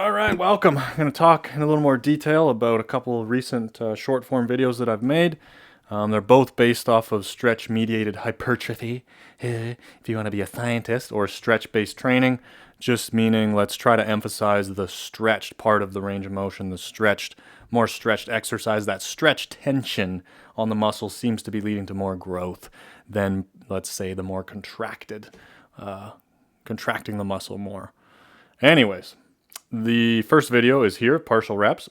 All right, welcome. I'm going to talk in a little more detail about a couple of recent short form videos that I've made. They're both based off of stretch mediated hypertrophy, if you want to be a scientist, or stretch based training, just meaning let's try to emphasize the stretched part of the range of motion, the more stretched exercise. That stretch tension on the muscle seems to be leading to more growth than, let's say, the more contracting the muscle more. Anyways. The first video is here, partial reps.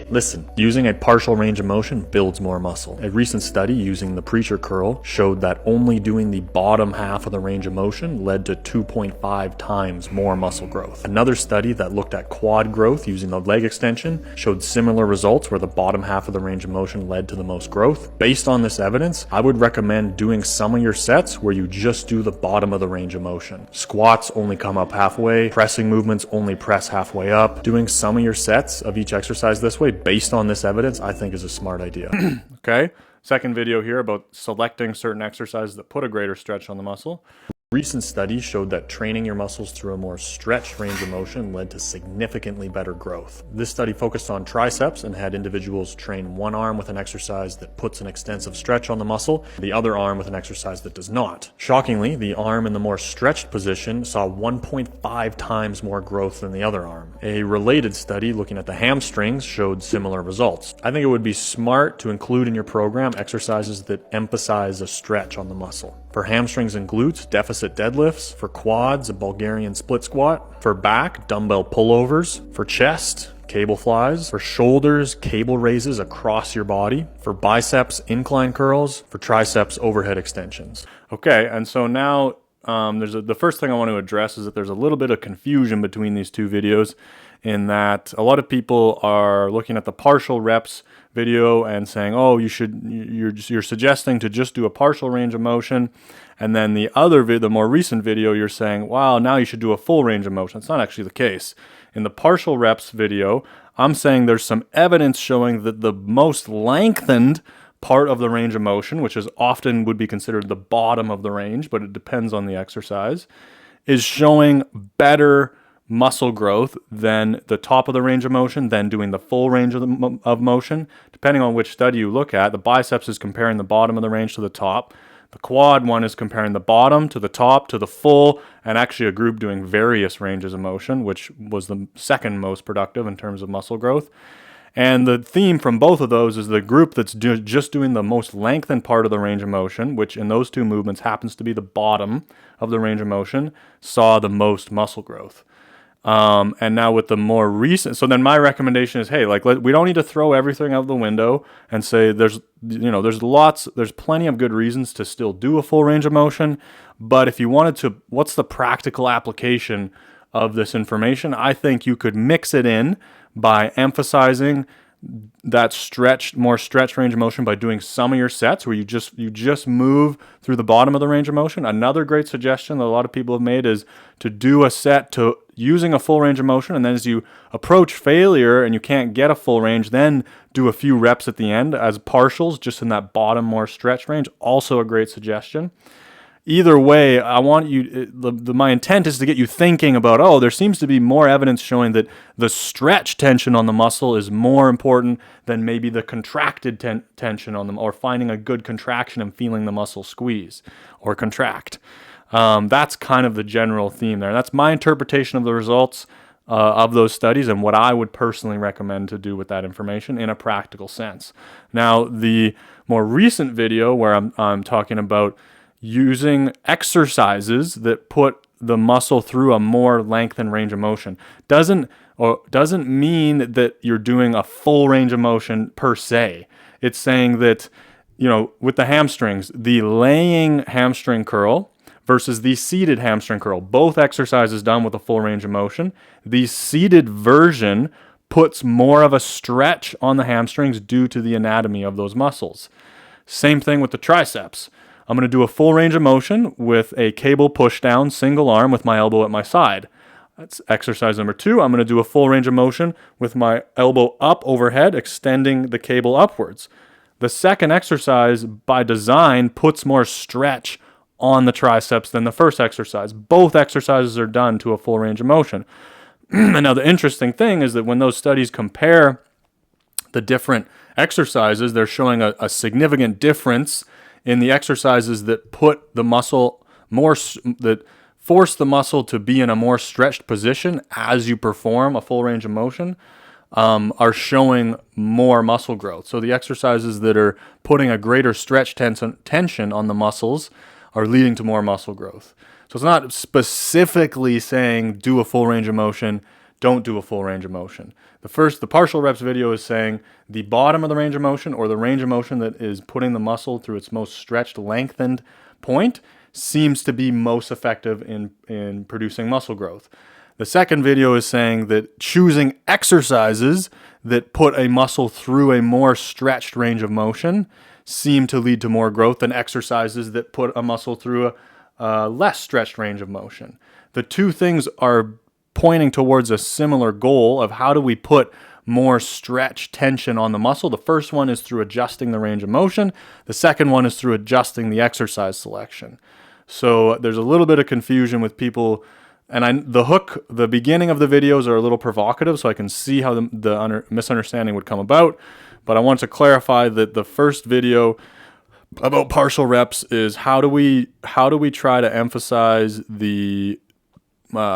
Listen, using a partial range of motion builds more muscle. A recent study using the preacher curl showed that only doing the bottom half of the range of motion led to 2.5 times more muscle growth. Another study that looked at quad growth using the leg extension showed similar results where the bottom half of the range of motion led to the most growth. Based on this evidence, I would recommend doing some of your sets where you just do the bottom of the range of motion. Squats only come up halfway, pressing movements only press halfway up. Doing some of your sets of each exercise this way based on this evidence, I think is a smart idea. Okay, second video here about selecting certain exercises that put a greater stretch on the muscle. Recent studies showed that training your muscles through a more stretched range of motion led to significantly better growth. This study focused on triceps and had individuals train one arm with an exercise that puts an extensive stretch on the muscle, the other arm with an exercise that does not. Shockingly, the arm in the more stretched position saw 1.5 times more growth than the other arm. A related study looking at the hamstrings showed similar results. I think it would be smart to include in your program exercises that emphasize a stretch on the muscle. For hamstrings and glutes, deficit deadlifts. For quads, a Bulgarian split squat. For back, dumbbell pullovers. For chest, cable flies. For shoulders, cable raises across your body. For biceps, incline curls. For triceps, overhead extensions. Okay, and so now the first thing I want to address is that there's a little bit of confusion between these two videos, in that a lot of people are looking at the partial reps video and saying, oh, you're suggesting to just do a partial range of motion, and then the more recent video you're saying, wow, now you should do a full range of motion. It's not actually the case. In the partial reps video, I'm saying there's some evidence showing that the most lengthened part of the range of motion, which is often would be considered the bottom of the range, but it depends on the exercise, is showing better muscle growth than the top of the range of motion, than doing the full range of motion. Depending on which study you look at, the biceps is comparing the bottom of the range to the top. The quad one is comparing the bottom to the top to the full, and actually a group doing various ranges of motion, which was the second most productive in terms of muscle growth. And the theme from both of those is the group that's just doing the most lengthened part of the range of motion, which in those two movements happens to be the bottom of the range of motion, saw the most muscle growth. And now with the more recent, so then my recommendation is, hey, we don't need to throw everything out the window and say there's plenty of good reasons to still do a full range of motion. But if you wanted to, what's the practical application of this information? I think you could mix it in by emphasizing that more stretched range of motion by doing some of your sets where you just move through the bottom of the range of motion. Another great suggestion that a lot of people have made is to do a set to using a full range of motion, and then as you approach failure and you can't get a full range, then do a few reps at the end as partials, just in that bottom more stretched range. Also a great suggestion. Either way, I want you, my intent is to get you thinking about, oh, there seems to be more evidence showing that the stretch tension on the muscle is more important than maybe the contracted tension on them, or finding a good contraction and feeling the muscle squeeze or contract. That's kind of the general theme there. That's my interpretation of the results of those studies and what I would personally recommend to do with that information in a practical sense. Now, the more recent video where I'm talking about using exercises that put the muscle through a more lengthened range of motion doesn't mean that you're doing a full range of motion per se. It's saying that, with the hamstrings, the laying hamstring curl versus the seated hamstring curl, both exercises done with a full range of motion, the seated version puts more of a stretch on the hamstrings due to the anatomy of those muscles. Same thing with the triceps. I'm going to do a full range of motion with a cable push down, single arm with my elbow at my side. That's exercise number 2. I'm going to do a full range of motion with my elbow up overhead, extending the cable upwards. The second exercise, by design, puts more stretch on the triceps than the first exercise. Both exercises are done to a full range of motion. And now the interesting thing is that when those studies compare the different exercises, they're showing a significant difference in the exercises that put the muscle that force the muscle to be in a more stretched position as you perform a full range of motion, are showing more muscle growth. So the exercises that are putting a greater stretch tension on the muscles are leading to more muscle growth. So it's not specifically saying do a full range of motion, don't do a full range of motion. The partial reps video is saying the bottom of the range of motion, or the range of motion that is putting the muscle through its most stretched, lengthened point, seems to be most effective in producing muscle growth. The second video is saying that choosing exercises that put a muscle through a more stretched range of motion seem to lead to more growth than exercises that put a muscle through a less stretched range of motion. The two things are pointing towards a similar goal of how do we put more stretch tension on the muscle. The first one is through adjusting the range of motion. The second one is through adjusting the exercise selection. So there's a little bit of confusion with people, and the beginning of the videos are a little provocative, so I can see how the misunderstanding would come about. But I want to clarify that the first video about partial reps is how do we try to emphasize the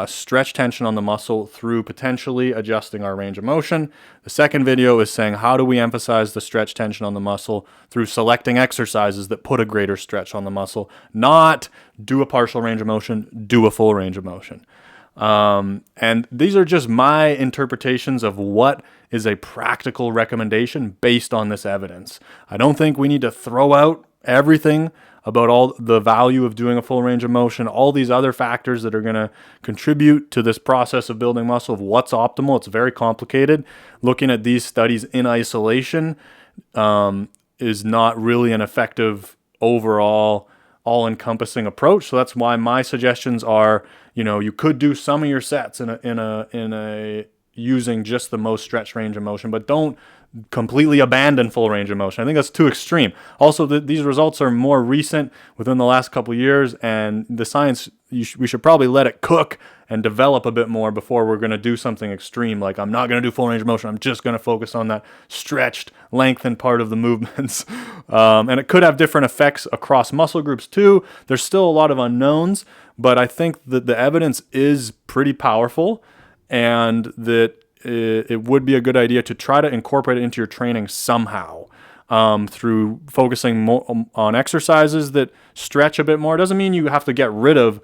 stretch tension on the muscle through potentially adjusting our range of motion. The second video is saying how do we emphasize the stretch tension on the muscle through selecting exercises that put a greater stretch on the muscle, not do a partial range of motion, do a full range of motion. And these are just my interpretations of what is a practical recommendation based on this evidence. I don't think we need to throw out everything about all the value of doing a full range of motion, all these other factors that are going to contribute to this process of building muscle, of what's optimal. It's very complicated. Looking at these studies in isolation is not really an effective overall all-encompassing approach. So that's why my suggestions are, you could do some of your sets in a using just the most stretched range of motion, but don't completely abandon full range of motion. I think that's too extreme. Also, these results are more recent, within the last couple of years, and the science, we should probably let it cook and develop a bit more before we're going to do something extreme. Like, I'm not going to do full range of motion. I'm just going to focus on that stretched, lengthened part of the movements. And it could have different effects across muscle groups too. There's still a lot of unknowns, but I think that the evidence is pretty powerful, and that it would be a good idea to try to incorporate it into your training somehow, through focusing more on exercises that stretch a bit more. It doesn't mean you have to get rid of,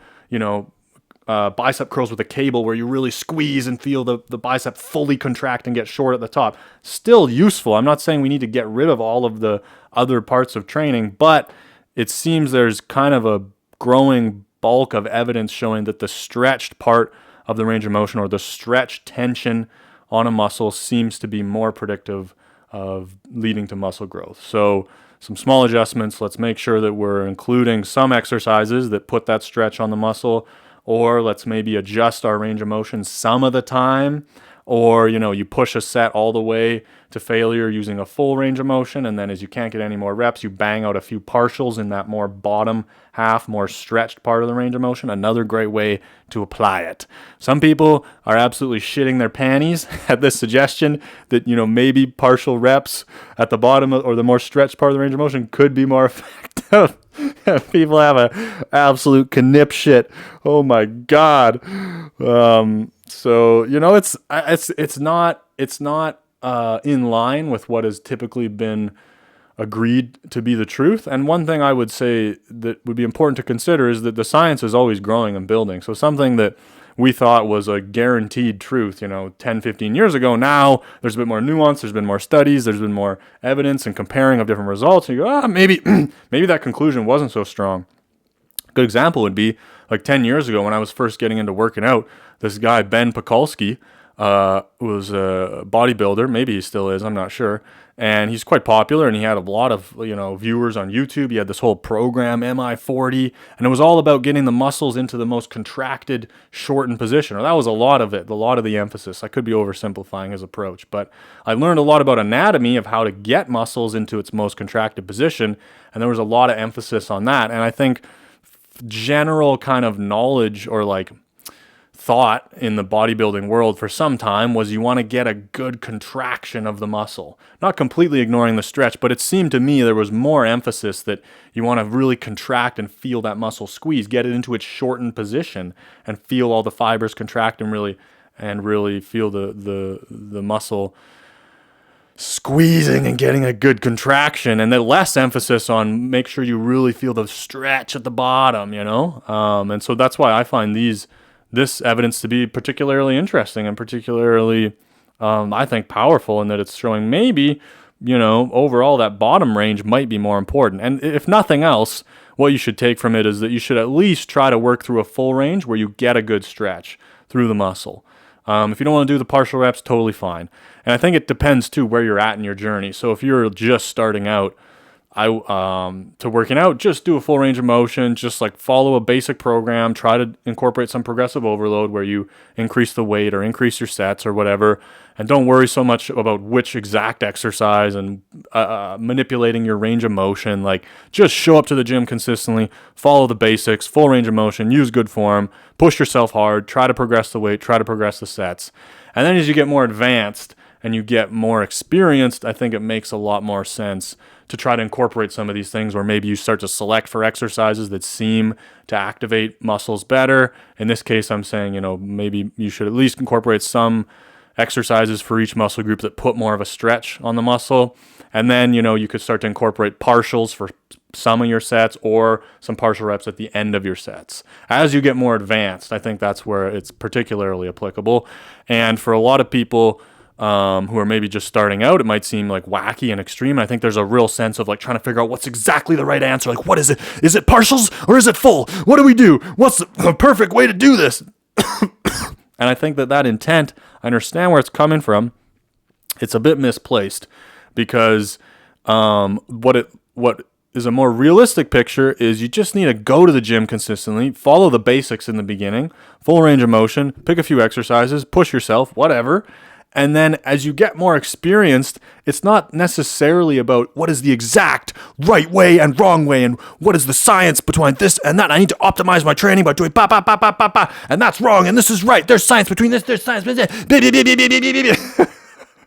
bicep curls with a cable where you really squeeze and feel the bicep fully contract and get short at the top. Still useful. I'm not saying we need to get rid of all of the other parts of training, but it seems there's kind of a growing bulk of evidence showing that the stretched part of the range of motion, or the stretch tension on a muscle, seems to be more predictive of leading to muscle growth. So some small adjustments. Let's make sure that we're including some exercises that put that stretch on the muscle, or let's maybe adjust our range of motion some of the time, or you push a set all the way to failure using a full range of motion, and then as you can't get any more reps, you bang out a few partials in that more bottom half, more stretched part of the range of motion. Another great way to apply it. Some people are absolutely shitting their panties at this suggestion that maybe partial reps at the bottom or the more stretched part of the range of motion could be more effective. People have a absolute knip shit. Oh my god. So it's not in line with what has typically been agreed to be the truth. And one thing I would say that would be important to consider is that the science is always growing and building. So something that we thought was a guaranteed truth, 10, 15 years ago, now there's a bit more nuance, there's been more studies, there's been more evidence and comparing of different results. And you go, maybe that conclusion wasn't so strong. A good example would be like 10 years ago when I was first getting into working out, this guy, Ben Pekulski, was a bodybuilder. Maybe he still is, I'm not sure. And he's quite popular, and he had a lot of viewers on YouTube. He had this whole program, MI40, and it was all about getting the muscles into the most contracted, shortened position. Or that was a lot of it, a lot of the emphasis. I could be oversimplifying his approach, but I learned a lot about anatomy of how to get muscles into its most contracted position, and there was a lot of emphasis on that. And I think general kind of knowledge, or like thought in the bodybuilding world for some time was you want to get a good contraction of the muscle. Not completely ignoring the stretch, but it seemed to me there was more emphasis that you want to really contract and feel that muscle squeeze, get it into its shortened position and feel all the fibers contract and really feel the muscle squeezing and getting a good contraction, and then less emphasis on make sure you really feel the stretch at the bottom, and so that's why I find this evidence to be particularly interesting and particularly I think powerful, in that it's showing maybe overall that bottom range might be more important. And if nothing else, what you should take from it is that you should at least try to work through a full range where you get a good stretch through the muscle. If you don't want to do the partial reps, totally fine. And I think it depends too where you're at in your journey. So if you're just starting out to working out, just do a full range of motion, just like follow a basic program, try to incorporate some progressive overload where you increase the weight or increase your sets or whatever. And don't worry so much about which exact exercise and manipulating your range of motion. Like, just show up to the gym consistently, follow the basics, full range of motion, use good form, push yourself hard, try to progress the weight, try to progress the sets. And then as you get more advanced and you get more experienced, I think it makes a lot more sense to try to incorporate some of these things where maybe you start to select for exercises that seem to activate muscles better. In this case, I'm saying, maybe you should at least incorporate some exercises for each muscle group that put more of a stretch on the muscle. And then, you could start to incorporate partials for some of your sets or some partial reps at the end of your sets. As you get more advanced, I think that's where it's particularly applicable. And for a lot of people who are maybe just starting out, it might seem like wacky and extreme. I think there's a real sense of like trying to figure out what's exactly the right answer. Like, what is it? Is it partials or is it full? What do we do? What's the perfect way to do this? And I think that intent, I understand where it's coming from. It's a bit misplaced, because what is a more realistic picture is you just need to go to the gym consistently, follow the basics in the beginning, full range of motion, pick a few exercises, push yourself, whatever. And then as you get more experienced, it's not necessarily about what is the exact right way and wrong way and what is the science between this and that. I need to optimize my training by doing and that's wrong and this is right. There's science between this, there's science between that.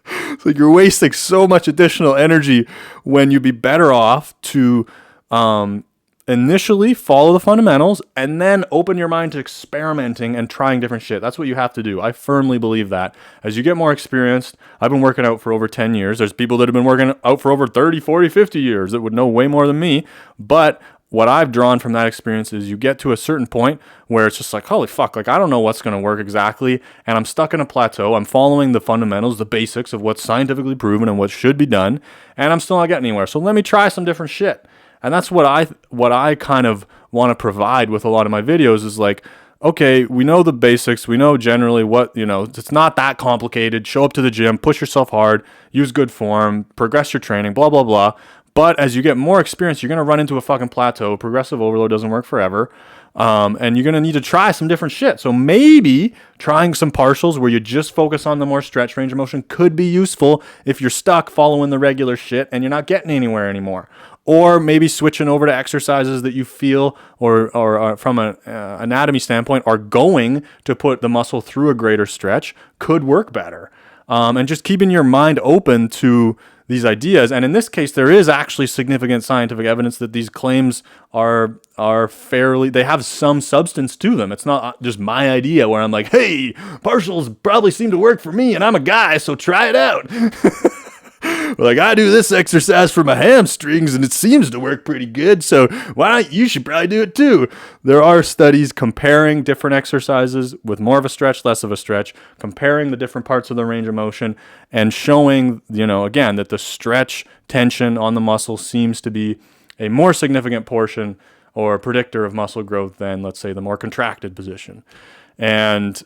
It's like you're wasting so much additional energy when you'd be better off to initially follow the fundamentals and then open your mind to experimenting and trying different shit. That's what you have to do. I firmly believe that. As you get more experienced, I've been working out for over 10 years. There's people that have been working out for over 30, 40, 50 years that would know way more than me. But what I've drawn from that experience is you get to a certain point where it's just like, holy fuck, like I don't know what's going to work exactly. And I'm stuck in a plateau. I'm following the fundamentals, the basics of what's scientifically proven and what should be done. And I'm still not getting anywhere. So let me try some different shit. And that's what I kind of want to provide with a lot of my videos is like, okay, we know the basics. We know generally what, it's not that complicated. Show up to the gym, push yourself hard, use good form, progress your training, blah, blah, blah. But as you get more experience, you're going to run into a fucking plateau. Progressive overload doesn't work forever. And you're going to need to try some different shit. So maybe trying some partials where you just focus on the more stretch range of motion could be useful if you're stuck following the regular shit and you're not getting anywhere anymore. Or maybe switching over to exercises that you feel or from an anatomy standpoint are going to put the muscle through a greater stretch could work better. And just keeping your mind open to these ideas. And in this case, there is actually significant scientific evidence that these claims are fairly, they have some substance to them. It's not just my idea where I'm like, hey, partials probably seem to work for me and I'm a guy, so try it out. Like, I do this exercise for my hamstrings and it seems to work pretty good, so why not? You should probably do it too. There are studies comparing different exercises with more of a stretch, less of a stretch, comparing the different parts of the range of motion and showing, again, that the stretch tension on the muscle seems to be a more significant portion or predictor of muscle growth than, let's say, the more contracted position. And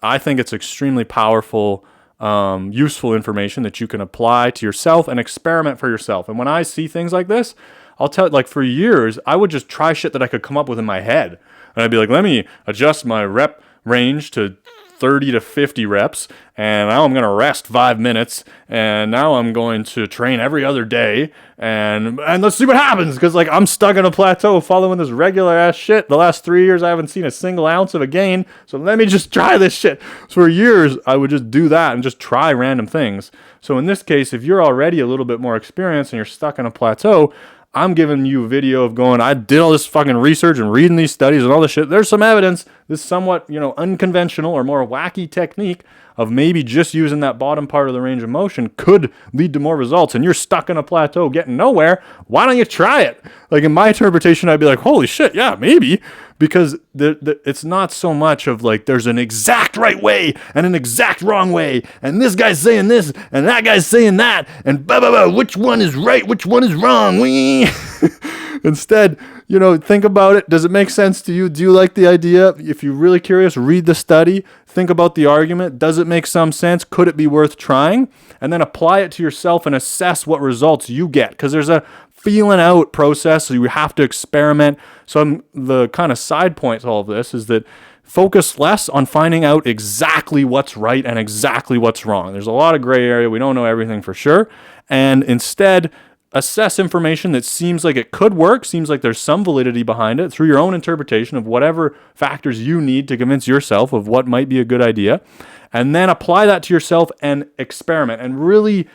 I think it's extremely powerful, useful information that you can apply to yourself and experiment for yourself. And when I see things like this, I'll tell you, like for years, I would just try shit that I could come up with in my head. And I'd be like, let me adjust my rep range to 30 to 50 reps, and now I'm going to rest 5 minutes, and now I'm going to train every other day, and let's see what happens, because like I'm stuck on a plateau following this regular ass shit. The last 3 years I haven't seen a single ounce of a gain, so let me just try this shit. So for years I would just do that and just try random things. So in this case, if you're already a little bit more experienced and you're stuck on a plateau, I'm giving you a video of going, I did all this fucking research and reading these studies and all this shit. There's some evidence, this somewhat, unconventional or more wacky technique of maybe just using that bottom part of the range of motion could lead to more results, and you're stuck in a plateau getting nowhere. Why don't you try it? Like in my interpretation, I'd be like, holy shit, yeah, maybe. Because it's not so much of like there's an exact right way and an exact wrong way, and this guy's saying this and that guy's saying that, and blah, blah, blah, which one is right, which one is wrong. Instead, think about it. Does it make sense to you? Do you like the idea? If you're really curious, read the study, think about the argument. Does it make some sense? Could it be worth trying? And then apply it to yourself and assess what results you get, because there's a feeling out process, so you have to experiment. So the kind of side point to all of this is that focus less on finding out exactly what's right and exactly what's wrong. There's a lot of gray area. We don't know everything for sure. And instead, assess information that seems like it could work, seems like there's some validity behind it through your own interpretation of whatever factors you need to convince yourself of what might be a good idea. And then apply that to yourself and experiment and really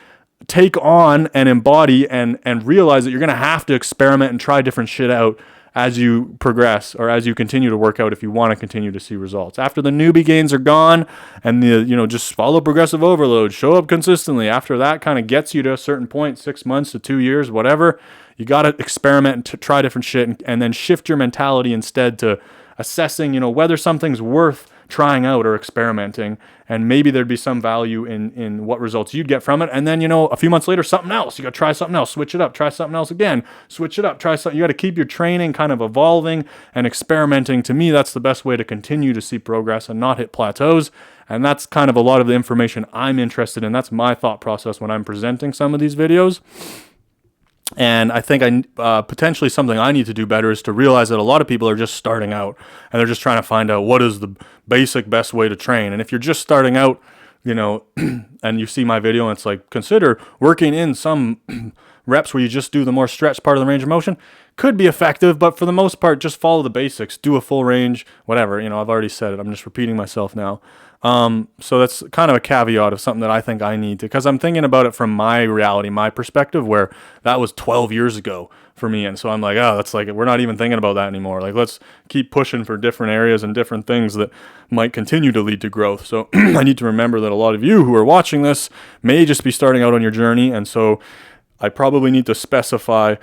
take on and embody and realize that you're going to have to experiment and try different shit out as you progress or as you continue to work out if you want to continue to see results. After the newbie gains are gone and just follow progressive overload, show up consistently. After that kind of gets you to a certain point, 6 months to 2 years, whatever, you got to experiment and to try different shit and then shift your mentality instead to assessing, whether something's worth trying out or experimenting, and maybe there'd be some value in what results you'd get from it. And then, a few months later, something else. You got to try something else, switch it up, try something else again, switch it up, try something. You got to keep your training kind of evolving and experimenting. To me, that's the best way to continue to see progress and not hit plateaus. And that's kind of a lot of the information I'm interested in. That's my thought process when I'm presenting some of these videos. And I think potentially something I need to do better is to realize that a lot of people are just starting out and they're just trying to find out what is the basic best way to train. And if you're just starting out, and you see my video and it's like, consider working in some reps where you just do the more stretched part of the range of motion, could be effective, but for the most part, just follow the basics, do a full range, whatever. I've already said it. I'm just repeating myself now. So that's kind of a caveat of something that I think I need to, because I'm thinking about it from my reality, my perspective, where that was 12 years ago for me. And so I'm like, that's like, we're not even thinking about that anymore. Like, let's keep pushing for different areas and different things that might continue to lead to growth. So I need to remember that a lot of you who are watching this may just be starting out on your journey. And so I probably need to specify,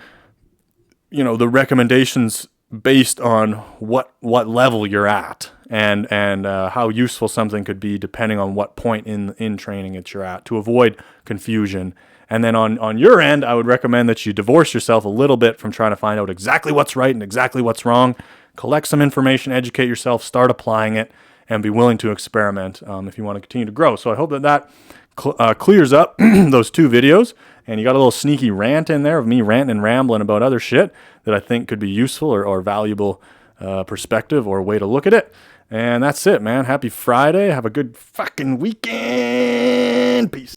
the recommendations based on what level you're at and how useful something could be depending on what point in training that you're at, to avoid confusion. And then on your end, I would recommend that you divorce yourself a little bit from trying to find out exactly what's right and exactly what's wrong. Collect some information, educate yourself, start applying it, and be willing to experiment if you want to continue to grow. So I hope that clears up those two videos. And you got a little sneaky rant in there of me ranting and rambling about other shit that I think could be useful or valuable perspective or way to look at it. And that's it, man. Happy Friday. Have a good fucking weekend. Peace.